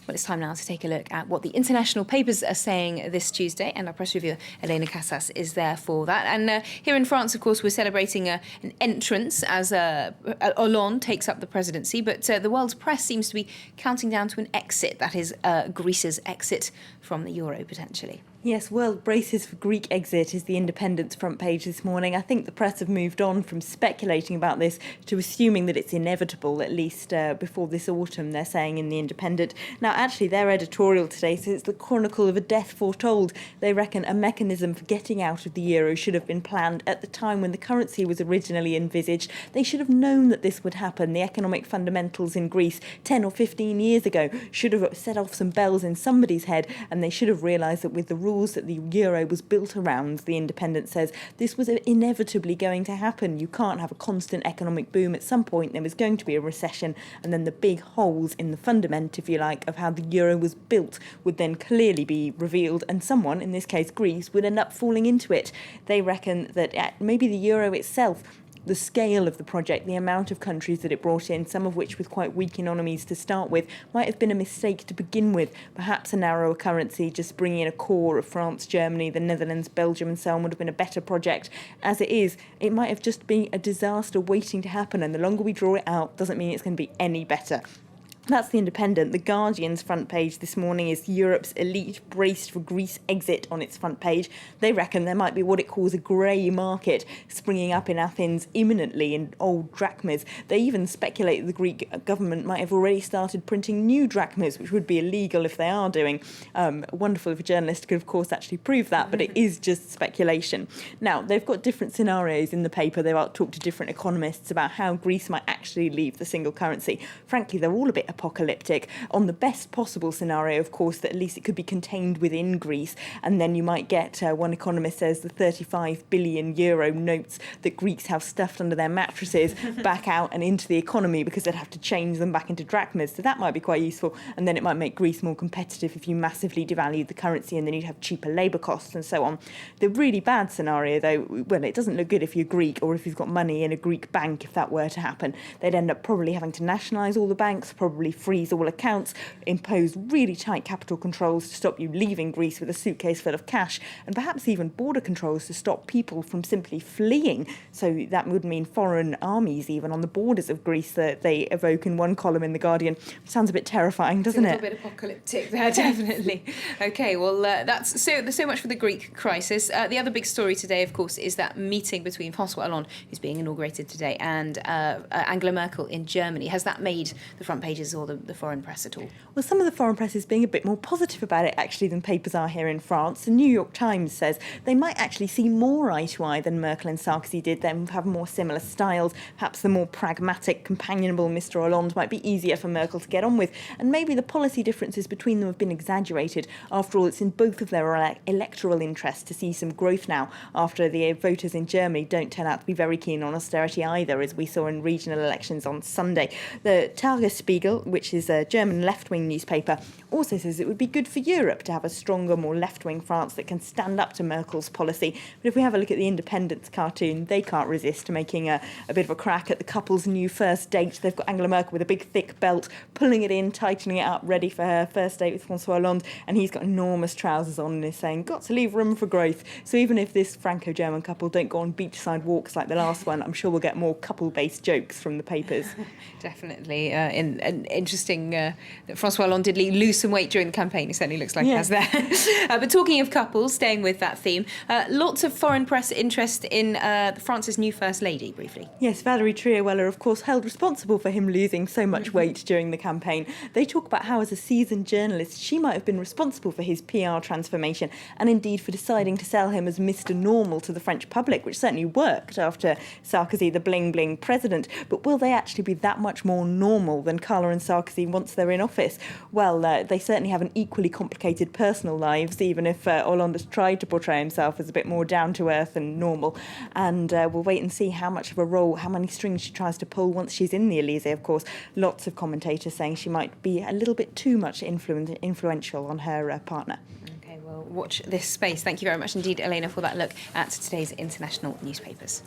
Well, it's time now to take a look at what the international papers are saying this Tuesday, and our press reviewer, Elena Casas, is there for that. And here in France, of course, we're celebrating an entrance as Hollande takes up the presidency, but the world's press seems to be counting down to an exit, that is Greece's exit from the euro, potentially. Yes, world braces for Greek exit is the Independent's front page this morning. I think the press have moved on from speculating about this to assuming that it's inevitable, at least before this autumn, they're saying in the Independent. Now, actually, their editorial today says it's the chronicle of a death foretold. They reckon a mechanism for getting out of the euro should have been planned at the time when the currency was originally envisaged. They should have known that this would happen. The economic fundamentals in Greece 10 or 15 years ago should have set off some bells in somebody's head, and they should have realised that with the rules that the euro was built around, the Independent says, this was inevitably going to happen. You can't have a constant economic boom. At some point there was going to be a recession, and then the big holes in the fundament, if you like, of how the euro was built would then clearly be revealed, and someone, in this case Greece, would end up falling into it. They reckon that maybe the euro itself, the scale of the project, the amount of countries that it brought in, some of which with quite weak economies to start with, might have been a mistake to begin with. Perhaps a narrower currency, just bringing in a core of France, Germany, the Netherlands, Belgium and so on would have been a better project. As it is, it might have just been a disaster waiting to happen, and the longer we draw it out doesn't mean it's going to be any better. That's the Independent. The Guardian's front page this morning is Europe's elite braced for Greece exit on its front page. They reckon there might be what it calls a grey market springing up in Athens imminently in old drachmas. They even speculate the Greek government might have already started printing new drachmas, which would be illegal if they are doing. Wonderful if a journalist could, of course, actually prove that, but it is just speculation. Now, they've got different scenarios in the paper. They've talked to different economists about how Greece might actually leave the single currency. Frankly, they're all a bit apocalyptic. On the best possible scenario, of course, that at least it could be contained within Greece, and then you might get, one economist says, the 35 billion euro notes that Greeks have stuffed under their mattresses back out and into the economy, because they'd have to change them back into drachmas. So that might be quite useful, and then it might make Greece more competitive if you massively devalued the currency, and then you'd have cheaper labour costs and so on. The really bad scenario, though, well, it doesn't look good if you're Greek or if you've got money in a Greek bank. If that were to happen, they'd end up probably having to nationalise all the banks, probably freeze all accounts, impose really tight capital controls to stop you leaving Greece with a suitcase full of cash, and perhaps even border controls to stop people from simply fleeing. So that would mean foreign armies even on the borders of Greece that they evoke in one column in The Guardian. Sounds a bit terrifying, doesn't it? It's a little bit apocalyptic there, definitely. OK, well, that's so much for the Greek crisis. The other big story today, of course, is that meeting between François Hollande, who's being inaugurated today, and Angela Merkel in Germany. Has that made the front pages or the foreign press at all? Well, some of the foreign press is being a bit more positive about it, actually, than papers are here in France. The New York Times says they might actually see more eye to eye than Merkel and Sarkozy did. They have more similar styles. Perhaps the more pragmatic, companionable Mr. Hollande might be easier for Merkel to get on with. And maybe the policy differences between them have been exaggerated. After all, it's in both of their electoral interests to see some growth now, after the voters in Germany don't turn out to be very keen on austerity either, as we saw in regional elections on Sunday. The Tagesspiegel, which is a German left-wing newspaper, also says it would be good for Europe to have a stronger, more left-wing France that can stand up to Merkel's policy. But if we have a look at the Independent's cartoon, they can't resist making a bit of a crack at the couple's new first date. They've got Angela Merkel with a big thick belt, pulling it in, tightening it up, ready for her first date with François Hollande, and he's got enormous trousers on and is saying, got to leave room for growth. So even if this Franco-German couple don't go on beachside walks like the last one, I'm sure we'll get more couple-based jokes from the papers. Definitely. Interesting that François Hollande did lose some weight during the campaign. He certainly looks like he has there. But talking of couples, staying with that theme, lots of foreign press interest in France's new First Lady, briefly. Yes, Valérie Trierweiler, of course, held responsible for him losing so much weight during the campaign. They talk about how, as a seasoned journalist, she might have been responsible for his PR transformation, and indeed for deciding to sell him as Mr. Normal to the French public, which certainly worked after Sarkozy, the bling-bling president. But will they actually be that much more normal than Carla and Sarkozy once they're in office? Well, they certainly have an equally complicated personal lives, even if Hollande has tried to portray himself as a bit more down-to-earth and normal. And we'll wait and see how much of a role, how many strings she tries to pull once she's in the Elysée, of course. Lots of commentators saying she might be a little bit too much influential on her partner. OK, well, watch this space. Thank you very much indeed, Elena, for that look at today's international newspapers.